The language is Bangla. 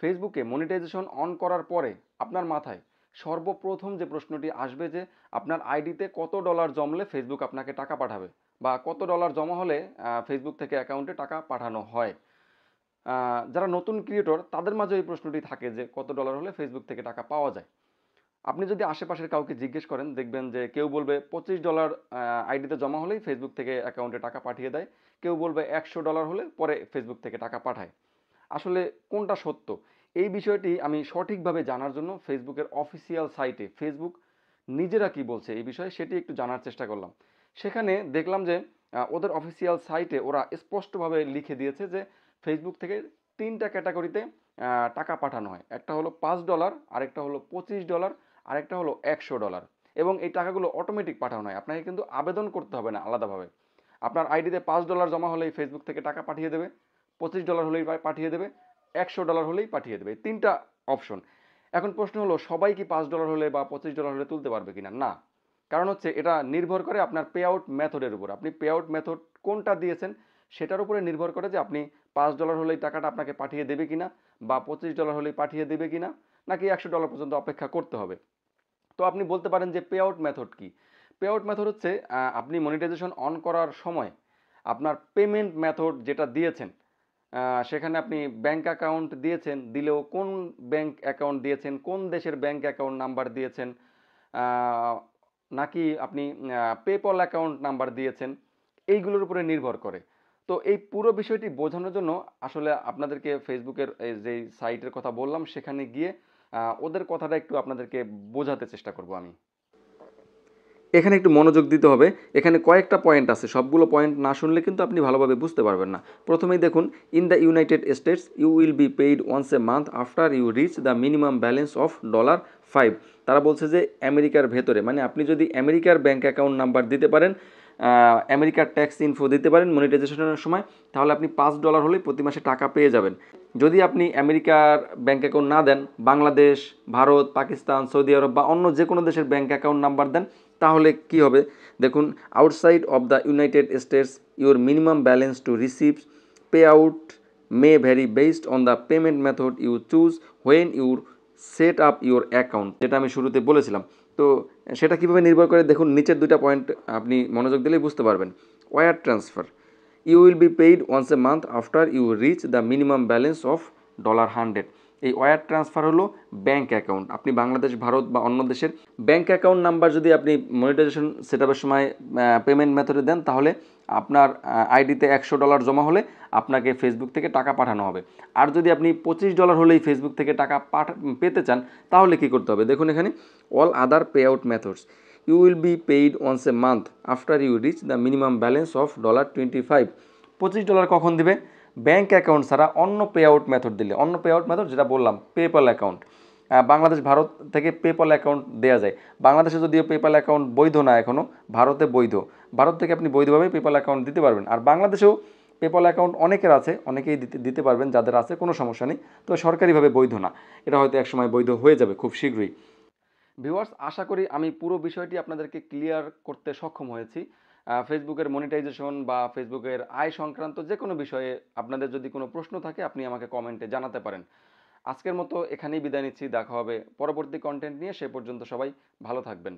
ফেসবুকে মনিটাইজেশন অন করার পরে আপনার মাথায় সর্বপ্রথম যে প্রশ্নটি আসবে যে আপনার আইডিতে কত ডলার জমলে ফেসবুক আপনাকে টাকা পাঠাবে বা কত ডলার জমা হলে ফেসবুক থেকে অ্যাকাউন্টে টাকা পাঠানো হয়। যারা নতুন ক্রিয়েটর তাদের মাঝে এই প্রশ্নটি থাকে যে কত ডলার হলে ফেসবুক থেকে টাকা পাওয়া যায়। আপনি যদি আশেপাশের কাউকে জিজ্ঞেস করেন দেখবেন যে কেউ বলবে $25 আইডিতে জমা হলেই ফেসবুক থেকে অ্যাকাউন্টে টাকা পাঠিয়ে দেয়, কেউ বলবে $100 হলে পরে ফেসবুক থেকে টাকা পাঠায়। আসলে কোনটা সত্য এই বিষয়টি আমি সঠিকভাবে জানার জন্য ফেসবুকের অফিসিয়াল সাইটে ফেসবুক নিজেরা কি বলছে এই বিষয়ে সেটি একটু জানার চেষ্টা করলাম। সেখানে দেখলাম যে ওদের অফিসিয়াল সাইটে ওরা স্পষ্টভাবে লিখে দিয়েছে যে ফেসবুক থেকে তিনটা ক্যাটাগরিতে টাকা পাঠানো হয়। একটা হলো $5, আরেকটা হলো $25, আরেকটা হলো $100। এবং এই টাকাগুলো অটোমেটিক পাঠানো হয়, আপনাকে কিন্তু আবেদন করতে হবে না আলাদাভাবে। আপনার আইডিতে $5 জমা হলেই ফেসবুক থেকে টাকা পাঠিয়ে দেবে, $25 হলেই পাঠিয়ে দেবে, $100 হলেই পাঠিয়ে দেবে। তিনটা অপশন। এখন প্রশ্ন হলো সবাই কি $5 হলে বা $25 হলে তুলতে পারবে কিনা? না। কারণ হচ্ছে এটা নির্ভর করে আপনার পে আউট মেথডের উপর। আপনি পে আউট মেথড কোনটা দিয়েছেন সেটার উপরে নির্ভর করে যে আপনি $5 হলেই টাকাটা আপনাকে পাঠিয়ে দেবে কিনা বা $25 হলেই পাঠিয়ে দেবে কিনা নাকি $100 পর্যন্ত অপেক্ষা করতে হবে। তো আপনি বলতে পারেন যে পে আউট মেথড কি? পে আউট মেথড হচ্ছে আপনি মনিটাইজেশন অন করার সময় আপনার পেমেন্ট মেথড যেটা দিয়েছেন, সেখানে আপনি ব্যাংক অ্যাকাউন্ট দিয়েছেন, দিলেও কোন ব্যাংক অ্যাকাউন্ট দিয়েছেন, কোন দেশের ব্যাংক অ্যাকাউন্ট নাম্বার দিয়েছেন, নাকি আপনি পেপল অ্যাকাউন্ট নাম্বার দিয়েছেন, এইগুলোর উপরে নির্ভর করে। তো এই পুরো বিষয়টি বোঝানোর জন্য আসলে আপনাদেরকে ফেসবুকের এই যেই সাইটের কথা বললাম সেখানে গিয়ে ওদের কথাটা একটু আপনাদেরকে বোঝাতে চেষ্টা করব আমি। এখানে একটু মনোযোগ দিতে হবে। এখানে কয়েকটা পয়েন্ট আছে, সবগুলো পয়েন্ট না শুনলে কিন্তু আপনি ভালোভাবে বুঝতে পারবেন না। প্রথমেই দেখুন, in the United States you will be paid once a month after you reach the minimum balance of $5। তারা বলছে যে আমেরিকার ভেতরে, মানে আপনি যদি আমেরিকার ব্যাঙ্ক অ্যাকাউন্ট নাম্বার দিতে পারেন, আমেরিকার ট্যাক্স ইনফো দিতে পারেন মনিটাইজেশনের সময়, তাহলে আপনি $5 হলেই প্রতি মাসে টাকা পেয়ে যাবেন। যদি আপনি আমেরিকার ব্যাঙ্ক অ্যাকাউন্ট না দেন, বাংলাদেশ, ভারত, পাকিস্তান, সৌদি আরব বা অন্য যে কোনো দেশের ব্যাঙ্ক অ্যাকাউন্ট নাম্বার দেন, তাহলে কি হবে দেখুন, outside of the United States your minimum balance to receive payout may vary based on the payment method you choose when your set up your account, যেটা আমি শুরুতে বলেছিলাম। তো সেটা কীভাবে নির্ভর করে দেখুন, নিচের দুইটা পয়েন্ট আপনি মনোযোগ দিলেই বুঝতে পারবেন। Wire transfer, you will be paid once a month after you reach the minimum balance of $100। এই ওয়ার ট্রান্সফার হলো ব্যাঙ্ক অ্যাকাউন্ট। আপনি বাংলাদেশ, ভারত বা অন্য দেশের ব্যাঙ্ক অ্যাকাউন্ট নাম্বার যদি আপনি মনিটাইজেশন সেট আপের সময় পেমেন্ট মেথডে দেন, তাহলে আপনার আইডিতে $100 জমা হলে আপনাকে ফেসবুক থেকে টাকা পাঠানো হবে। আর যদি আপনি $25 হলেই ফেসবুক থেকে টাকা পেতে চান, তাহলে কি করতে হবে দেখুন এখানে, all other payout methods you will be paid once a month after you reach the minimum balance of $25। $25 কখন দিবে? ব্যাঙ্ক অ্যাকাউন্ট ছাড়া অন্য পে আউট মেথড দিলে। অন্য পে আউট মেথড যেটা বললাম পেপ্যাল অ্যাকাউন্ট, বাংলাদেশ, ভারত থেকে পেপ্যাল অ্যাকাউন্ট দেওয়া যায়। বাংলাদেশে যদিও পেপ্যাল অ্যাকাউন্ট বৈধ না এখনও, ভারতে বৈধ। ভারত থেকে আপনি বৈধভাবে পেপ্যাল অ্যাকাউন্ট দিতে পারবেন। আর বাংলাদেশেও পেপ্যাল অ্যাকাউন্ট অনেকের আছে, অনেকেই দিতে পারবেন, যাদের আছে কোনো সমস্যা নেই। তো সরকারিভাবে বৈধ না, এটা হয়তো একসময় বৈধ হয়ে যাবে খুব শীঘ্রই। ভিউয়ার্স, আশা করি আমি পুরো বিষয়টি আপনাদেরকে ক্লিয়ার করতে সক্ষম হয়েছি। ফেসবুকের মনিটাইজেশন বা ফেসবুকের আয় সংক্রান্ত যে কোনো বিষয়ে আপনাদের যদি কোনো প্রশ্ন থাকে আপনি আমাকে কমেন্টে জানাতে পারেন। আজকের মতো এখানেই বিদায় নিচ্ছি, দেখা হবে পরবর্তী কন্টেন্ট নিয়ে। সে পর্যন্ত সবাই ভালো থাকবেন।